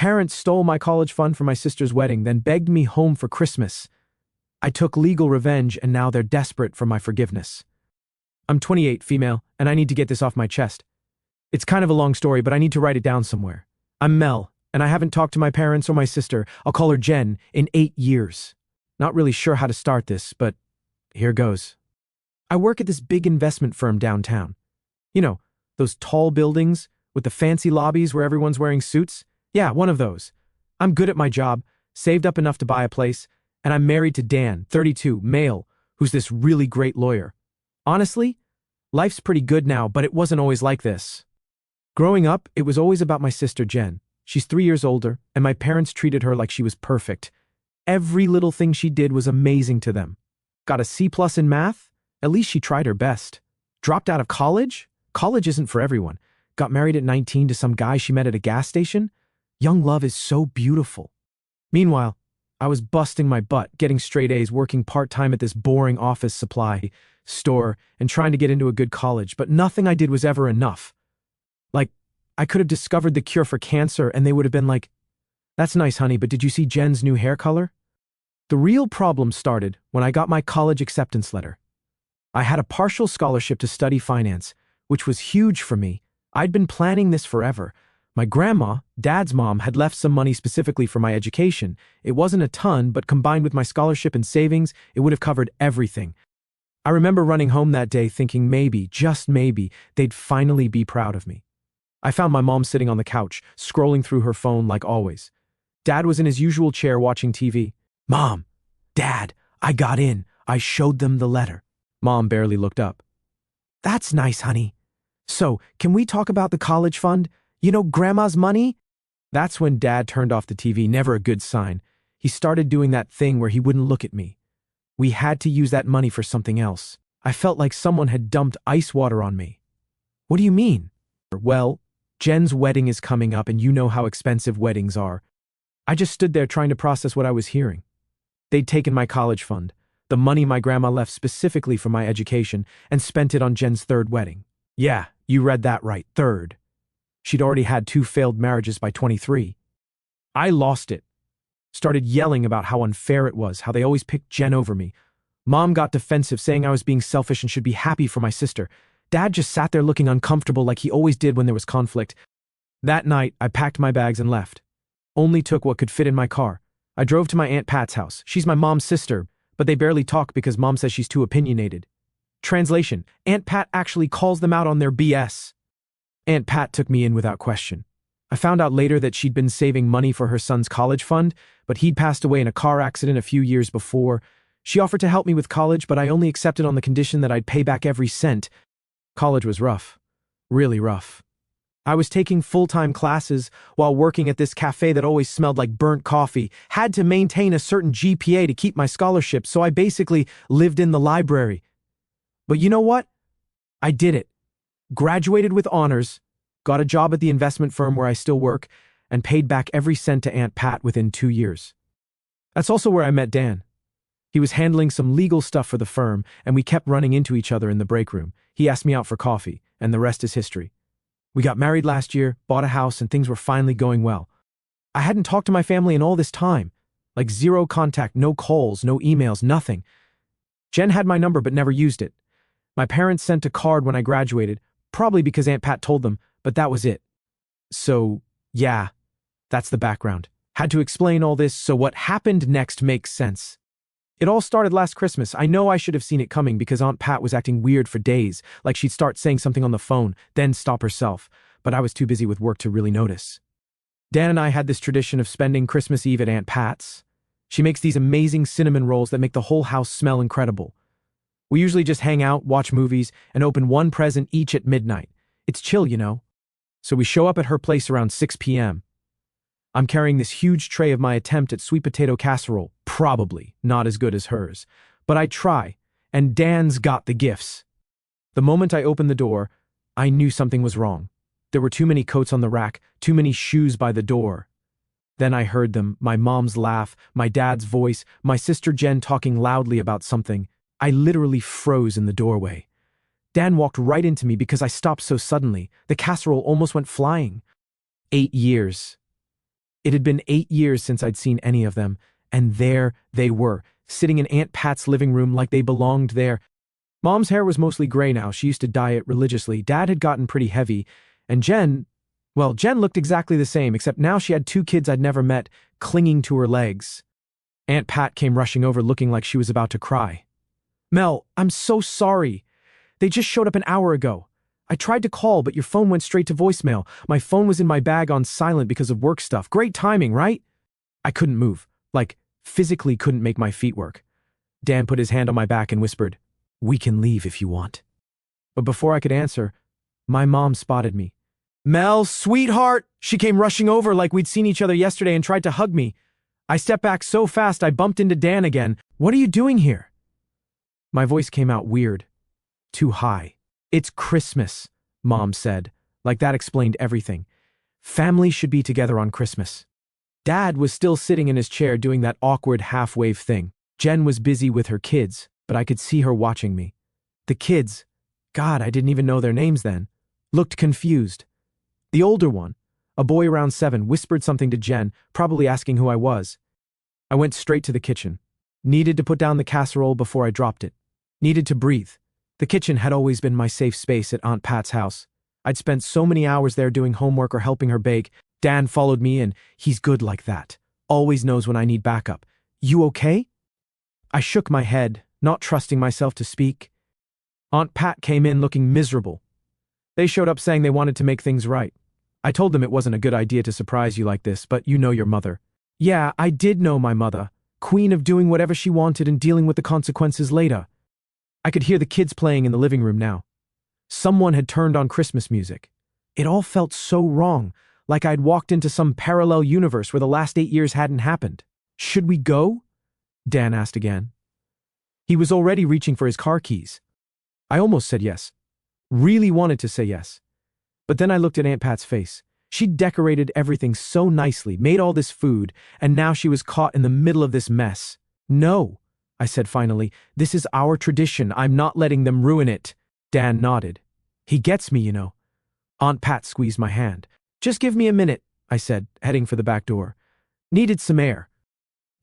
parents stole my college fund for my sister's wedding, then begged me home for Christmas. I took legal revenge, and now they're desperate for my forgiveness. I'm 28, female, and I need to get this off my chest. It's kind of a long story, but I need to write it down somewhere. I'm Mel, and I haven't talked to my parents or my sister, I'll call her Jen, in 8 years. Not really sure how to start this, but here goes. I work at this big investment firm downtown. You know, those tall buildings with the fancy lobbies where everyone's wearing suits? Yeah, one of those. I'm good at my job, saved up enough to buy a place, and I'm married to Dan, 32, male, who's this really great lawyer. Honestly, life's pretty good now, but it wasn't always like this. Growing up, it was always about my sister Jen. She's 3 years older, and my parents treated her like she was perfect. Every little thing she did was amazing to them. Got a C+ in math? At least she tried her best. Dropped out of college? College isn't for everyone. Got married at 19 to some guy she met at a gas station? Young love is so beautiful. Meanwhile, I was busting my butt, getting straight A's, working part-time at this boring office supply store, and trying to get into a good college, but nothing I did was ever enough. Like, I could have discovered the cure for cancer, and they would have been like, "That's nice, honey, but did you see Jen's new hair color?" The real problem started when I got my college acceptance letter. I had a partial scholarship to study finance, which was huge for me. I'd been planning this forever. My grandma, Dad's mom, had left some money specifically for my education. It wasn't a ton, but combined with my scholarship and savings, it would have covered everything. I remember running home that day thinking maybe, just maybe, they'd finally be proud of me. I found my mom sitting on the couch, scrolling through her phone like always. Dad was in his usual chair watching TV. "Mom, Dad, I got in. I showed them the letter." Mom barely looked up. "That's nice, honey. So, can we talk about the college fund? You know, Grandma's money?" That's when Dad turned off the TV, never a good sign. He started doing that thing where he wouldn't look at me. We had to use that money for something else. I felt like someone had dumped ice water on me. "What do you mean?" "Well, Jen's wedding is coming up, and you know how expensive weddings are." I just stood there trying to process what I was hearing. They'd taken my college fund, the money my grandma left specifically for my education, and spent it on Jen's third wedding. Yeah, you read that right, third. She'd already had 2 failed marriages by 23. I lost it. Started yelling about how unfair it was, how they always picked Jen over me. Mom got defensive, saying I was being selfish and should be happy for my sister. Dad just sat there looking uncomfortable like he always did when there was conflict. That night, I packed my bags and left. Only took what could fit in my car. I drove to my Aunt Pat's house. She's my mom's sister, but they barely talk because Mom says she's too opinionated. Translation: Aunt Pat actually calls them out on their BS. Aunt Pat took me in without question. I found out later that she'd been saving money for her son's college fund, but he'd passed away in a car accident a few years before. She offered to help me with college, but I only accepted on the condition that I'd pay back every cent. College was rough. Really rough. I was taking full-time classes while working at this cafe that always smelled like burnt coffee, had to maintain a certain GPA to keep my scholarship, so I basically lived in the library. But you know what? I did it. Graduated with honors, got a job at the investment firm where I still work, and paid back every cent to Aunt Pat within 2 years. That's also where I met Dan. He was handling some legal stuff for the firm, and we kept running into each other in the break room. He asked me out for coffee, and the rest is history. We got married last year, bought a house, and things were finally going well. I hadn't talked to my family in all this time. Like zero contact, no calls, no emails, nothing. Jen had my number but never used it. My parents sent a card when I graduated, probably because Aunt Pat told them, but that was it. So, yeah, that's the background. Had to explain all this so what happened next makes sense. It all started last Christmas. I know I should have seen it coming because Aunt Pat was acting weird for days, like she'd start saying something on the phone, then stop herself, but I was too busy with work to really notice. Dan and I had this tradition of spending Christmas Eve at Aunt Pat's. She makes these amazing cinnamon rolls that make the whole house smell incredible. We usually just hang out, watch movies, and open one present each at midnight. It's chill, you know. So we show up at her place around 6 p.m. I'm carrying this huge tray of my attempt at sweet potato casserole, probably not as good as hers. But I try, and Dan's got the gifts. The moment I opened the door, I knew something was wrong. There were too many coats on the rack, too many shoes by the door. Then I heard them, my mom's laugh, my dad's voice, my sister Jen talking loudly about something. I literally froze in the doorway. Dan walked right into me because I stopped so suddenly. The casserole almost went flying. 8 years. It had been 8 years since I'd seen any of them, and there they were, sitting in Aunt Pat's living room like they belonged there. Mom's hair was mostly gray now. She used to dye it religiously. Dad had gotten pretty heavy, and Jen looked exactly the same, except now she had 2 kids I'd never met, clinging to her legs. Aunt Pat came rushing over looking like she was about to cry. "Mel, I'm so sorry. They just showed up an hour ago. I tried to call, but your phone went straight to voicemail. My phone was in my bag on silent because of work stuff. Great timing, right?" I couldn't move, physically couldn't make my feet work. Dan put his hand on my back and whispered, "We can leave if you want." But before I could answer, my mom spotted me. "Mel, sweetheart!" She came rushing over like we'd seen each other yesterday and tried to hug me. I stepped back so fast I bumped into Dan again. "What are you doing here?" My voice came out weird, too high. "It's Christmas," Mom said, like that explained everything. "Families should be together on Christmas." Dad was still sitting in his chair doing that awkward half-wave thing. Jen was busy with her kids, but I could see her watching me. The kids, God, I didn't even know their names then, looked confused. The older one, a boy around 7, whispered something to Jen, probably asking who I was. I went straight to the kitchen. Needed to put down the casserole before I dropped it. Needed to breathe. The kitchen had always been my safe space at Aunt Pat's house. I'd spent so many hours there doing homework or helping her bake. Dan followed me and he's good like that. Always knows when I need backup. "You okay?" I shook my head, not trusting myself to speak. Aunt Pat came in looking miserable. They showed up saying they wanted to make things right. I told them it wasn't a good idea to surprise you like this, but you know your mother. Yeah, I did know my mother, queen of doing whatever she wanted and dealing with the consequences later. I could hear the kids playing in the living room now. Someone had turned on Christmas music. It all felt so wrong, like I'd walked into some parallel universe where the last 8 years hadn't happened. "Should we go?" Dan asked again. He was already reaching for his car keys. I almost said yes. Really wanted to say yes. But then I looked at Aunt Pat's face. She'd decorated everything so nicely, made all this food, and now she was caught in the middle of this mess. "No," I said finally. "This is our tradition. I'm not letting them ruin it." Dan nodded. "He gets me, you know." Aunt Pat squeezed my hand. "Just give me a minute," I said, heading for the back door. Needed some air.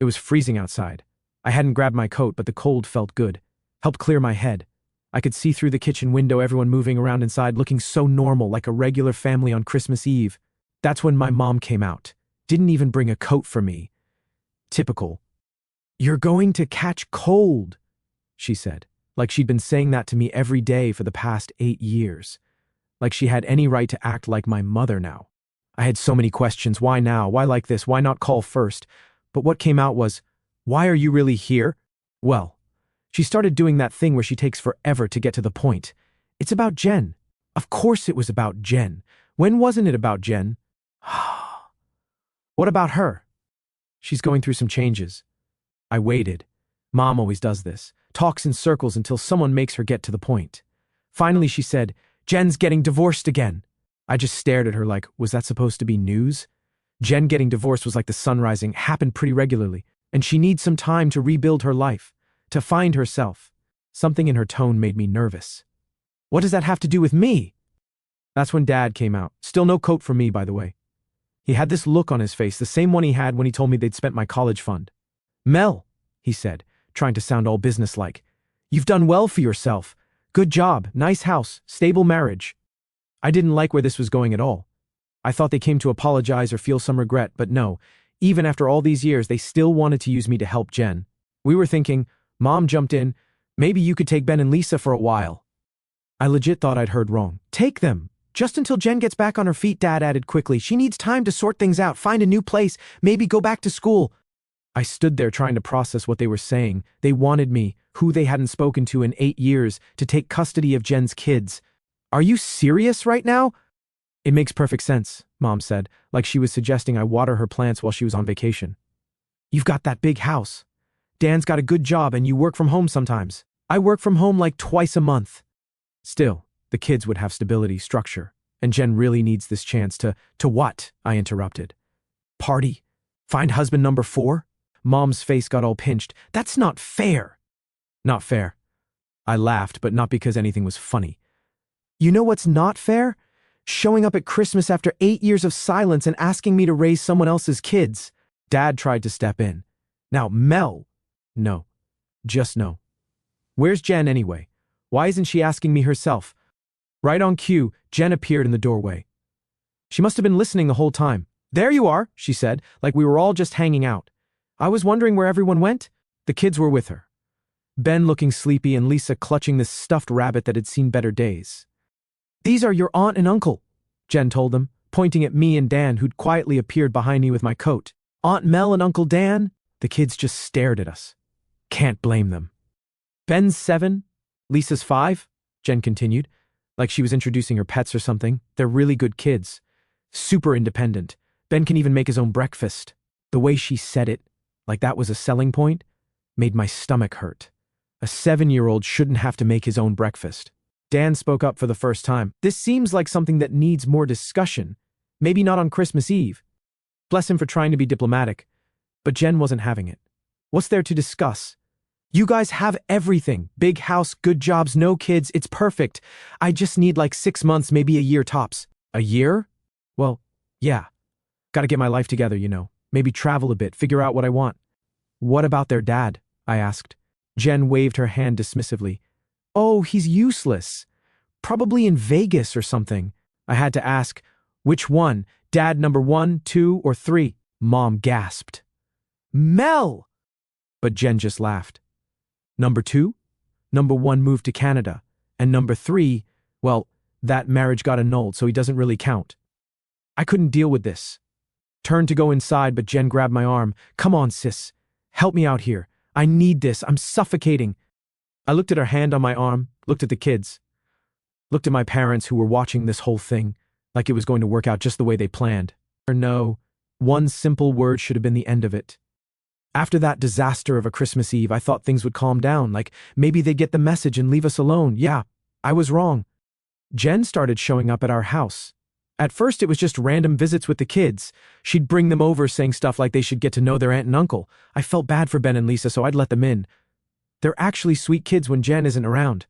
It was freezing outside. I hadn't grabbed my coat, but the cold felt good. Helped clear my head. I could see through the kitchen window everyone moving around inside, looking so normal, like a regular family on Christmas Eve. That's when my mom came out. Didn't even bring a coat for me. Typical. "You're going to catch cold," she said, like she'd been saying that to me every day for the past 8 years. Like she had any right to act like my mother now. I had so many questions. Why now? Why like this? Why not call first? But what came out was, "Why are you really here?" Well, she started doing that thing where she takes forever to get to the point. "It's about Jen." Of course it was about Jen. When wasn't it about Jen? "What about her?" "She's going through some changes." I waited. Mom always does this. Talks in circles until someone makes her get to the point. Finally she said, "Jen's getting divorced again." I just stared at her like, was that supposed to be news? Jen getting divorced was like the sun rising, happened pretty regularly, and she needs some time to rebuild her life, to find herself. Something in her tone made me nervous. "What does that have to do with me?" That's when Dad came out. Still no coat for me, by the way. He had this look on his face, the same one he had when he told me they'd spent my college fund. "Mel," he said, trying to sound all businesslike, "you've done well for yourself. Good job, nice house, stable marriage." I didn't like where this was going at all. I thought they came to apologize or feel some regret, but no. Even after all these years, they still wanted to use me to help Jen. We were thinking, Mom jumped in, "Maybe you could take Ben and Lisa for a while." I legit thought I'd heard wrong. "Take them. Just until Jen gets back on her feet," Dad added quickly. "She needs time to sort things out, find a new place, maybe go back to school." I stood there trying to process what they were saying. They wanted me, who they hadn't spoken to in 8 years, to take custody of Jen's kids. "Are you serious right now?" "It makes perfect sense," Mom said, like she was suggesting I water her plants while she was on vacation. "You've got that big house. Dan's got a good job and you work from home sometimes. I work from home like twice a month." Still, the kids would have stability, structure, and Jen really needs this chance to what? I interrupted. "Party? Find husband number 4? Mom's face got all pinched. "That's not fair." "Not fair." I laughed, but not because anything was funny. "You know what's not fair? Showing up at Christmas after 8 years of silence and asking me to raise someone else's kids. Dad tried to step in. Now, Mel. No. Just no. Where's Jen anyway? Why isn't she asking me herself? Right on cue, Jen appeared in the doorway. She must have been listening the whole time. There you are, she said, like we were all just hanging out. I was wondering where everyone went. The kids were with her. Ben looking sleepy and Lisa clutching this stuffed rabbit that had seen better days. These are your aunt and uncle, Jen told them, pointing at me and Dan, who'd quietly appeared behind me with my coat. Aunt Mel and Uncle Dan? The kids just stared at us. Can't blame them. Ben's 7, Lisa's 5, Jen continued, like she was introducing her pets or something. They're really good kids. Super independent. Ben can even make his own breakfast. The way she said it, like that was a selling point, made my stomach hurt. A 7-year-old shouldn't have to make his own breakfast. Dan spoke up for the first time. This seems like something that needs more discussion. Maybe not on Christmas Eve. Bless him for trying to be diplomatic. But Jen wasn't having it. What's there to discuss? You guys have everything. Big house, good jobs, no kids. It's perfect. I just need like 6 months, maybe a year tops. A year? Well, yeah. Gotta get my life together, you know. Maybe travel a bit, figure out what I want. What about their dad? I asked. Jen waved her hand dismissively. Oh, he's useless. Probably in Vegas or something. I had to ask, which one? Dad number 1, 2, or 3? Mom gasped. Mel! But Jen just laughed. Number 2? Number 1 moved to Canada. And number 3, well, that marriage got annulled, so he doesn't really count. I couldn't deal with this. Turned to go inside, but Jen grabbed my arm. Come on, sis. Help me out here. I need this. I'm suffocating. I looked at her hand on my arm, looked at the kids, looked at my parents who were watching this whole thing, like it was going to work out just the way they planned. Or no, one simple word should have been the end of it. After that disaster of a Christmas Eve, I thought things would calm down, like maybe they'd get the message and leave us alone. Yeah, I was wrong. Jen started showing up at our house. At first, it was just random visits with the kids. She'd bring them over saying stuff like they should get to know their aunt and uncle. I felt bad for Ben and Lisa, so I'd let them in. They're actually sweet kids when Jen isn't around.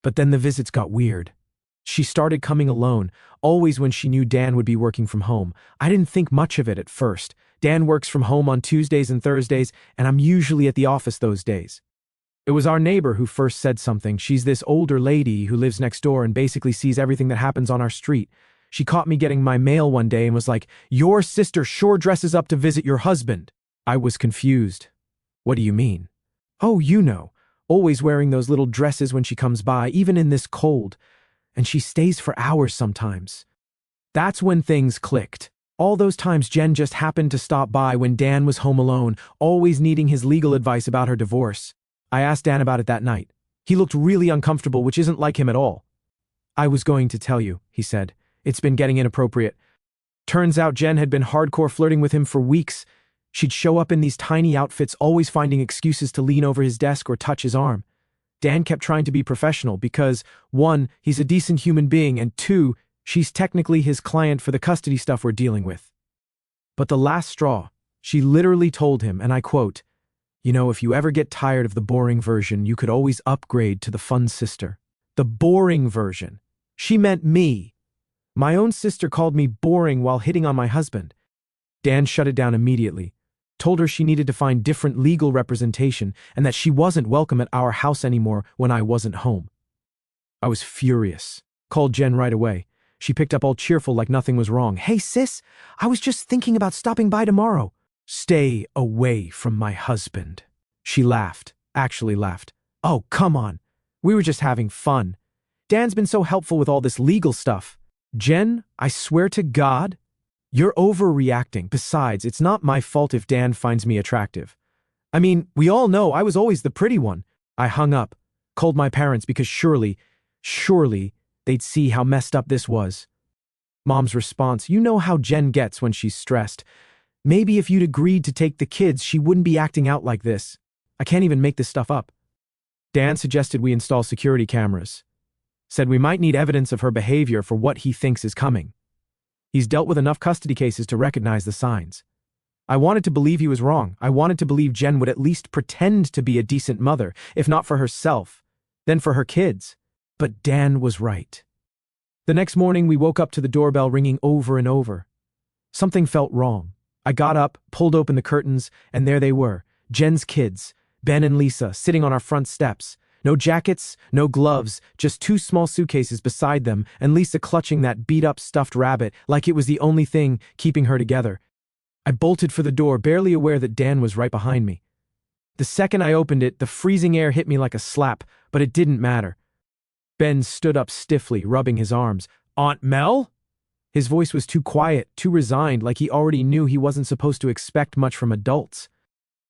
But then the visits got weird. She started coming alone, always when she knew Dan would be working from home. I didn't think much of it at first. Dan works from home on Tuesdays and Thursdays, and I'm usually at the office those days. It was our neighbor who first said something. She's this older lady who lives next door and basically sees everything that happens on our street. She caught me getting my mail one day and was like, "Your sister sure dresses up to visit your husband." I was confused. What do you mean? Oh, you know, always wearing those little dresses when she comes by, even in this cold. And she stays for hours sometimes. That's when things clicked. All those times Jen just happened to stop by when Dan was home alone, always needing his legal advice about her divorce. I asked Dan about it that night. He looked really uncomfortable, which isn't like him at all. I was going to tell you, he said. It's been getting inappropriate. Turns out Jen had been hardcore flirting with him for weeks. She'd show up in these tiny outfits, always finding excuses to lean over his desk or touch his arm. Dan kept trying to be professional because, 1, he's a decent human being, and 2, she's technically his client for the custody stuff we're dealing with. But the last straw, she literally told him, and I quote, "You know, if you ever get tired of the boring version, you could always upgrade to the fun sister." The boring version. She meant me. My own sister called me boring while hitting on my husband. Dan shut it down immediately, told her she needed to find different legal representation and that she wasn't welcome at our house anymore when I wasn't home. I was furious. Called Jen right away. She picked up all cheerful like nothing was wrong. "Hey sis, I was just thinking about stopping by tomorrow." "Stay away from my husband." She laughed, actually laughed. "Oh, come on. We were just having fun. Dan's been so helpful with all this legal stuff." "Jen, I swear to God, you're overreacting. Besides, it's not my fault if Dan finds me attractive. I mean, we all know I was always the pretty one." I hung up, called my parents because surely they'd see how messed up this was. Mom's response, "You know how Jen gets when she's stressed. Maybe if you'd agreed to take the kids, she wouldn't be acting out like this. I can't even make this stuff up." Dan suggested we install security cameras. Said we might need evidence of her behavior for what he thinks is coming. He's dealt with enough custody cases to recognize the signs. I wanted to believe he was wrong. I wanted to believe Jen would at least pretend to be a decent mother, if not for herself, then for her kids. But Dan was right. The next morning, we woke up to the doorbell ringing over and over. Something felt wrong. I got up, pulled open the curtains, and there they were, Jen's kids, Ben and Lisa, sitting on our front steps. No jackets, no gloves, just two small suitcases beside them, and Lisa clutching that beat-up stuffed rabbit like it was the only thing keeping her together. I bolted for the door, barely aware that Dan was right behind me. The second I opened it, the freezing air hit me like a slap, but it didn't matter. Ben stood up stiffly, rubbing his arms. "Aunt Mel?" His voice was too quiet, too resigned, like he already knew he wasn't supposed to expect much from adults.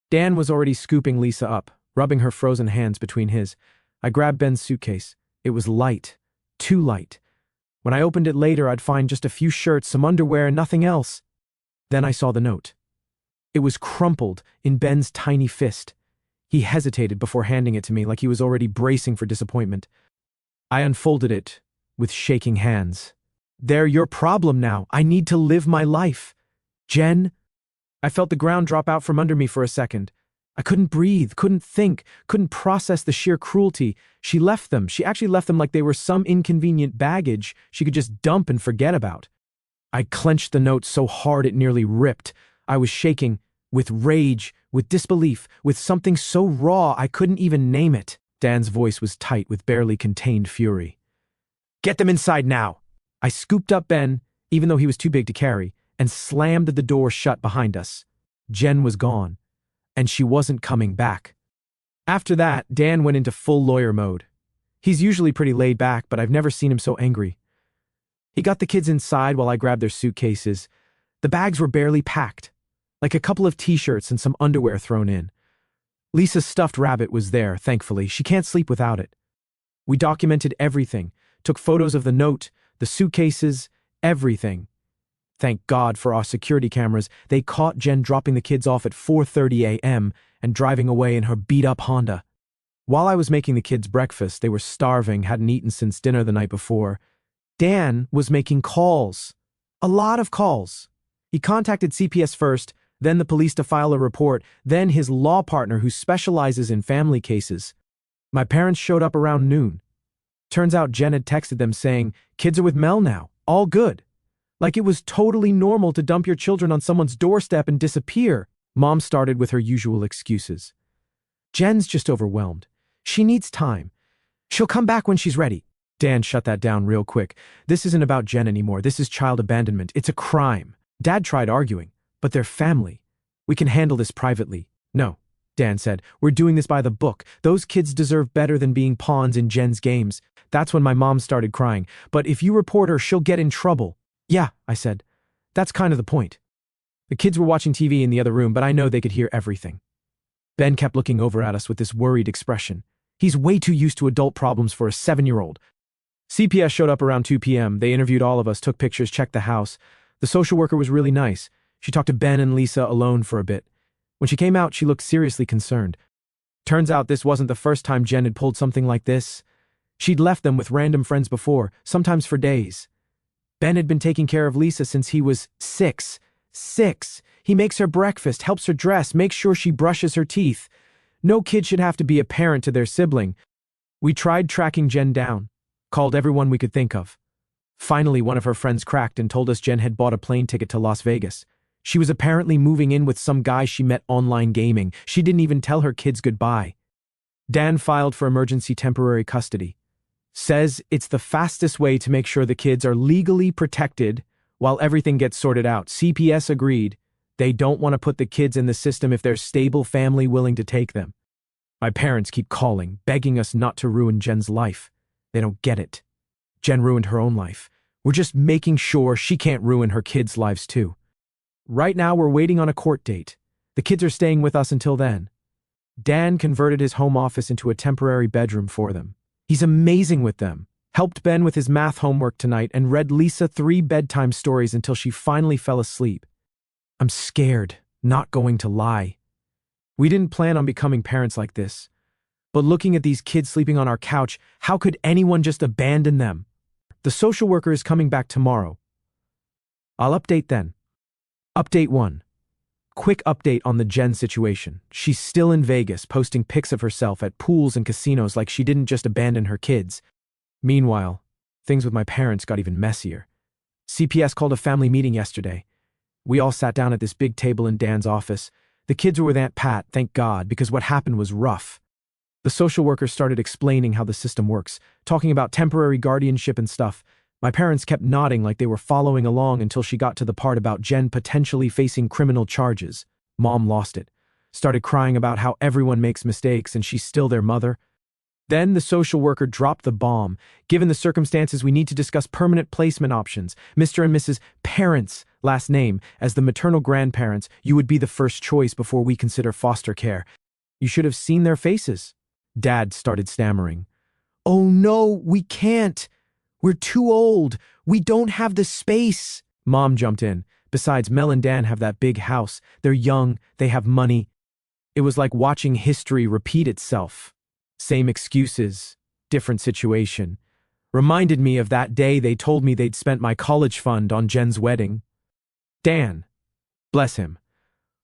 Dan was already scooping Lisa up, rubbing her frozen hands between his. I grabbed Ben's suitcase. It was light. Too light. When I opened it later, I'd find just a few shirts, some underwear, and nothing else. Then I saw the note. It was crumpled in Ben's tiny fist. He hesitated before handing it to me like he was already bracing for disappointment. I unfolded it with shaking hands. "They're your problem now. I need to live my life. Jen." I felt the ground drop out from under me for a second. I couldn't breathe, couldn't think, couldn't process the sheer cruelty. She left them. She actually left them like they were some inconvenient baggage she could just dump and forget about. I clenched the note so hard it nearly ripped. I was shaking, with rage, with disbelief, with something so raw I couldn't even name it. Dan's voice was tight with barely contained fury. "Get them inside now." I scooped up Ben, even though he was too big to carry, and slammed the door shut behind us. Jen was gone, and she wasn't coming back. After that, Dan went into full lawyer mode. He's usually pretty laid back, but I've never seen him so angry. He got the kids inside while I grabbed their suitcases. The bags were barely packed, like a couple of t-shirts and some underwear thrown in. Lisa's stuffed rabbit was there, thankfully. She can't sleep without it. We documented everything, took photos of the note, the suitcases, everything. Thank God for our security cameras. They caught Jen dropping the kids off at 4:30 a.m. and driving away in her beat-up Honda. While I was making the kids breakfast, they were starving, hadn't eaten since dinner the night before. Dan was making calls. A lot of calls. He contacted CPS first, then the police to file a report, then his law partner who specializes in family cases. My parents showed up around noon. Turns out Jen had texted them saying, "Kids are with Mel now, all good." Like it was totally normal to dump your children on someone's doorstep and disappear. Mom started with her usual excuses. "Jen's just overwhelmed. She needs time. She'll come back when she's ready." Dan shut that down real quick. "This isn't about Jen anymore. This is child abandonment. It's a crime." Dad tried arguing, "But they're family. We can handle this privately." "No," Dan said. "We're doing this by the book. Those kids deserve better than being pawns in Jen's games." That's when my mom started crying. "But if you report her, she'll get in trouble." "Yeah," I said. "That's kind of the point." The kids were watching TV in the other room, but I know they could hear everything. Ben kept looking over at us with this worried expression. He's way too used to adult problems for a 7-year-old. CPS showed up around 2 p.m. They interviewed all of us, took pictures, checked the house. The social worker was really nice. She talked to Ben and Lisa alone for a bit. When she came out, she looked seriously concerned. Turns out this wasn't the first time Jen had pulled something like this. She'd left them with random friends before, sometimes for days. Ben had been taking care of Lisa since he was 6. 6. He makes her breakfast, helps her dress, makes sure she brushes her teeth. No kid should have to be a parent to their sibling. We tried tracking Jen down, called everyone we could think of. Finally, one of her friends cracked and told us Jen had bought a plane ticket to Las Vegas. She was apparently moving in with some guy she met online gaming. She didn't even tell her kids goodbye. Dan filed for emergency temporary custody. Says it's the fastest way to make sure the kids are legally protected while everything gets sorted out. CPS agreed. They don't want to put the kids in the system if there's stable family willing to take them. My parents keep calling, begging us not to ruin Jen's life. They don't get it. Jen ruined her own life. We're just making sure she can't ruin her kids' lives too. Right now we're waiting on a court date. The kids are staying with us until then. Dan converted his home office into a temporary bedroom for them. He's amazing with them. Helped Ben with his math homework tonight and read Lisa 3 bedtime stories until she finally fell asleep. I'm scared, not going to lie. We didn't plan on becoming parents like this. But looking at these kids sleeping on our couch, how could anyone just abandon them? The social worker is coming back tomorrow. I'll update then. Update 1. Quick update on the Jen situation. She's still in Vegas, posting pics of herself at pools and casinos like she didn't just abandon her kids. Meanwhile, Things with my parents got even messier. CPS called a family meeting yesterday. We all sat down at this big table in Dan's office. The kids were with Aunt Pat, thank God, because what happened was rough. The social worker started explaining how the system works, talking about temporary guardianship and stuff. My parents kept nodding like they were following along until she got to the part about Jen potentially facing criminal charges. Mom lost it. Started crying about how everyone makes mistakes and she's still their mother. Then the social worker dropped the bomb. Given the circumstances, we need to discuss permanent placement options. Mr. and Mrs. Parents, last name, as the maternal grandparents, you would be the first choice before we consider foster care. You should have seen their faces. Dad started stammering. Oh no, we can't. We're too old. We don't have the space. Mom jumped in. Besides, Mel and Dan have that big house. They're young. They have money. It was like watching history repeat itself. Same excuses, different situation. Reminded me of that day they told me they'd spent my college fund on Jen's wedding. Dan, bless him,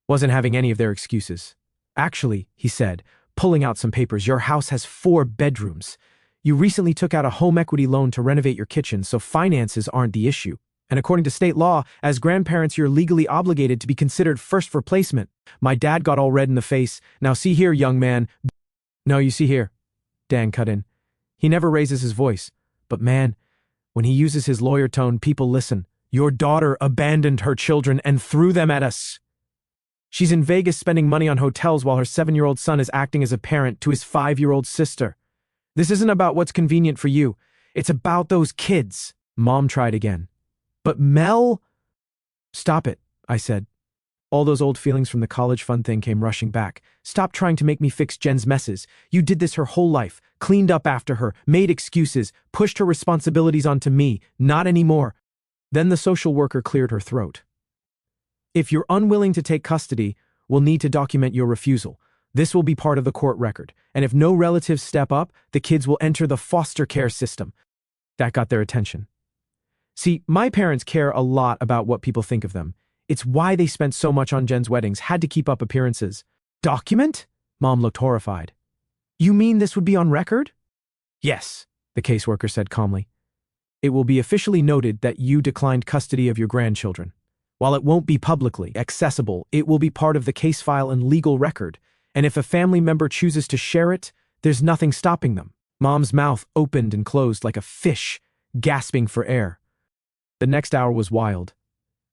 wasn't having any of their excuses. Actually, he said, pulling out some papers, your house has 4 bedrooms. You recently took out a home equity loan to renovate your kitchen, so finances aren't the issue. And according to state law, as grandparents, you're legally obligated to be considered first for placement. My dad got all red in the face. Now see here, young man. No, you see here. Dan cut in. He never raises his voice. But man, when he uses his lawyer tone, people listen. Your daughter abandoned her children and threw them at us. She's in Vegas spending money on hotels while her 7-year-old son is acting as a parent to his 5-year-old sister. This isn't about what's convenient for you. It's about those kids. Mom tried again. But Mel? Stop it, I said. All those old feelings from the college fund thing came rushing back. Stop trying to make me fix Jen's messes. You did this her whole life, cleaned up after her, made excuses, pushed her responsibilities onto me. Not anymore. Then the social worker cleared her throat. If you're unwilling to take custody, we'll need to document your refusal. This will be part of the court record, and if no relatives step up, the kids will enter the foster care system. That got their attention. See, my parents care a lot about what people think of them. It's why they spent so much on Jen's weddings, had to keep up appearances. Document? Mom looked horrified. You mean this would be on record? Yes, the caseworker said calmly. It will be officially noted that you declined custody of your grandchildren. While it won't be publicly accessible, it will be part of the case file and legal record. And if a family member chooses to share it, there's nothing stopping them. Mom's mouth opened and closed like a fish, gasping for air. The next hour was wild.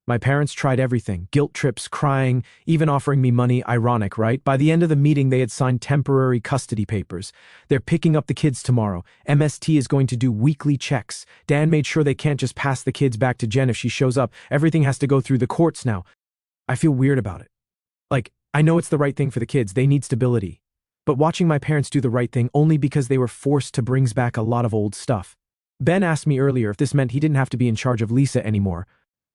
My parents tried everything, guilt trips, crying, even offering me money. Ironic, right? By the end of the meeting, they had signed temporary custody papers. They're picking up the kids tomorrow. MST is going to do weekly checks. Dan made sure they can't just pass the kids back to Jen if she shows up. Everything has to go through the courts now. I feel weird about it. I know it's the right thing for the kids. They need stability. But watching my parents do the right thing only because they were forced to brings back a lot of old stuff. Ben asked me earlier if this meant he didn't have to be in charge of Lisa anymore.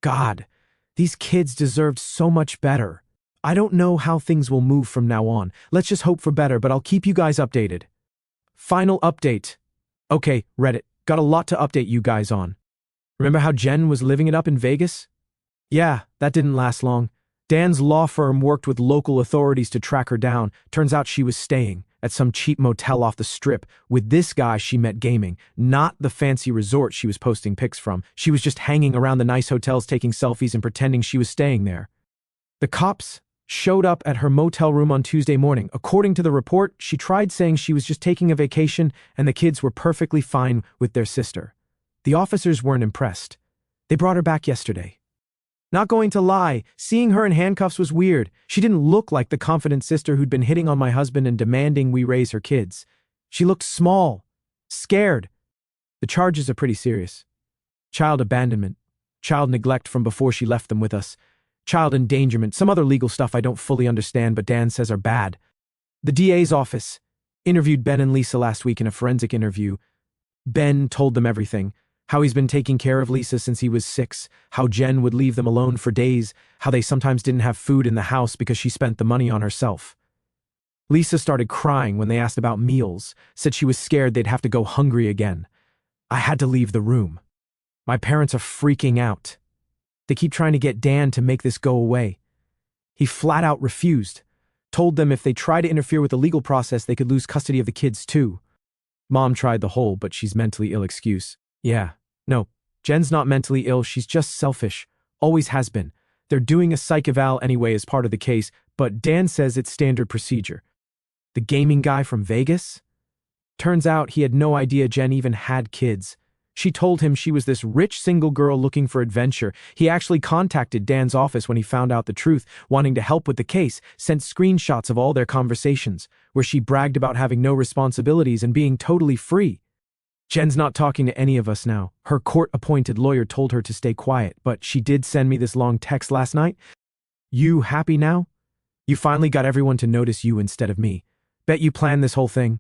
God, these kids deserved so much better. I don't know how things will move from now on. Let's just hope for better, but I'll keep you guys updated. Final update. Okay, Reddit, got a lot to update you guys on. Remember how Jen was living it up in Vegas? Yeah, that didn't last long. Dan's law firm worked with local authorities to track her down. Turns out she was staying at some cheap motel off the strip with this guy she met gaming, not the fancy resort she was posting pics from. She was just hanging around the nice hotels taking selfies and pretending she was staying there. The cops showed up at her motel room on Tuesday morning. According to the report, she tried saying she was just taking a vacation and the kids were perfectly fine with their sister. The officers weren't impressed. They brought her back yesterday. Not going to lie, seeing her in handcuffs was weird. She didn't look like the confident sister who'd been hitting on my husband and demanding we raise her kids. She looked small, scared. The charges are pretty serious. Child abandonment, child neglect from before she left them with us, child endangerment, some other legal stuff I don't fully understand but Dan says are bad. The DA's office interviewed Ben and Lisa last week in a forensic interview. Ben told them everything. How he's been taking care of Lisa since he was 6, how Jen would leave them alone for days, how they sometimes didn't have food in the house because she spent the money on herself. Lisa started crying when they asked about meals, said she was scared they'd have to go hungry again. I had to leave the room. My parents are freaking out. They keep trying to get Dan to make this go away. He flat out refused, told them if they try to interfere with the legal process they could lose custody of the kids too. Mom tried the whole but she's mentally ill excuse. Yeah, No, Jen's not mentally ill, she's just selfish. Always has been. They're doing a psych eval anyway as part of the case, but Dan says it's standard procedure. The gaming guy from Vegas? Turns out he had no idea Jen even had kids. She told him she was this rich single girl looking for adventure. He actually contacted Dan's office when he found out the truth, wanting to help with the case, sent screenshots of all their conversations, where she bragged about having no responsibilities and being totally free. Jen's not talking to any of us now. Her court-appointed lawyer told her to stay quiet, but she did send me this long text last night. You happy now? You finally got everyone to notice you instead of me. Bet you planned this whole thing.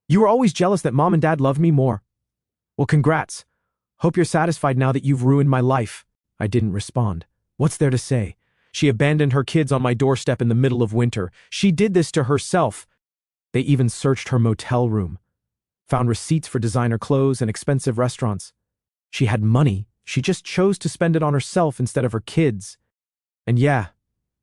You were always jealous that Mom and Dad loved me more. Well, congrats. Hope you're satisfied now that you've ruined my life. I didn't respond. What's there to say? She abandoned her kids on my doorstep in the middle of winter. She did this to herself. They even searched her motel room. Found receipts for designer clothes and expensive restaurants. She had money. She just chose to spend it on herself instead of her kids. And yeah,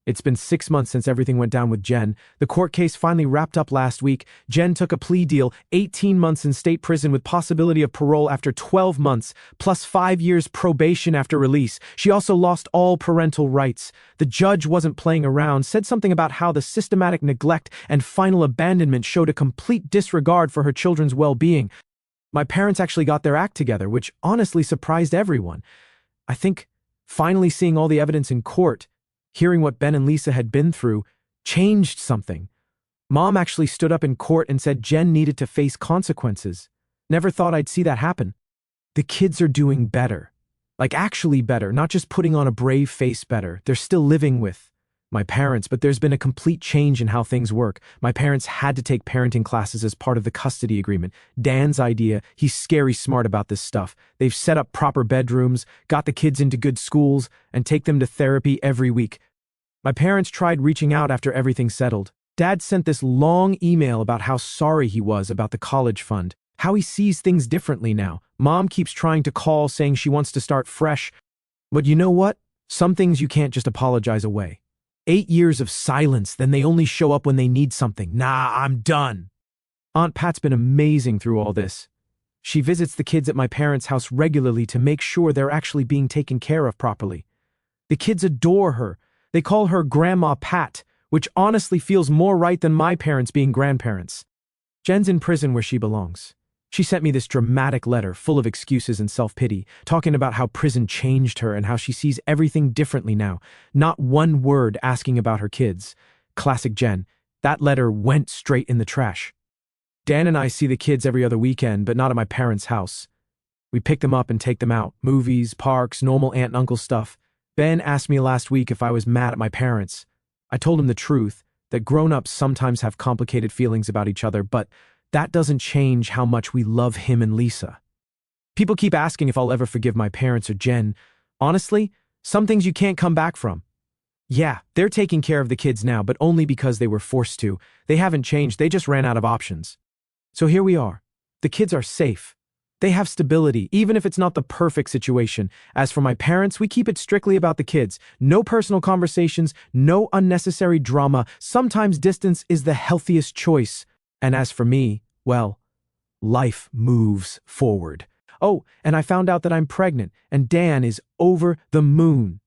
it's been 6 months since everything went down with Jen. The court case finally wrapped up last week. Jen took a plea deal, 18 months in state prison with possibility of parole after 12 months, plus 5 years probation after release. She also lost all parental rights. The judge wasn't playing around, said something about how the systematic neglect and final abandonment showed a complete disregard for her children's well-being. My parents actually got their act together, which honestly surprised everyone. I think finally seeing all the evidence in court, hearing what Ben and Lisa had been through, changed something. Mom actually stood up in court and said Jen needed to face consequences. Never thought I'd see that happen. The kids are doing better. Like actually better, not just putting on a brave face better. They're still living with my parents, but there's been a complete change in how things work. My parents had to take parenting classes as part of the custody agreement. Dan's idea, he's scary smart about this stuff. They've set up proper bedrooms, got the kids into good schools, and take them to therapy every week. My parents tried reaching out after everything settled. Dad sent this long email about how sorry he was about the college fund, how he sees things differently now. Mom keeps trying to call, saying she wants to start fresh. But you know what? Some things you can't just apologize away. 8 years of silence, then they only show up when they need something. Nah, I'm done. Aunt Pat's been amazing through all this. She visits the kids at my parents' house regularly to make sure they're actually being taken care of properly. The kids adore her. They call her Grandma Pat, which honestly feels more right than my parents being grandparents. Jen's in prison where she belongs. She sent me this dramatic letter full of excuses and self-pity, talking about how prison changed her and how she sees everything differently now. Not one word asking about her kids. Classic Jen. That letter went straight in the trash. Dan and I see the kids every other weekend, but not at my parents' house. We pick them up and take them out. Movies, parks, normal aunt and uncle stuff. Ben asked me last week if I was mad at my parents. I told him the truth, that grown-ups sometimes have complicated feelings about each other, but that doesn't change how much we love him and Lisa. People keep asking if I'll ever forgive my parents or Jen. Honestly, some things you can't come back from. Yeah, they're taking care of the kids now, but only because they were forced to. They haven't changed, they just ran out of options. So here we are. The kids are safe. They have stability, even if it's not the perfect situation. As for my parents, we keep it strictly about the kids. No personal conversations, no unnecessary drama. Sometimes distance is the healthiest choice. And as for me, well, life moves forward. Oh, and I found out that I'm pregnant, and Dan is over the moon.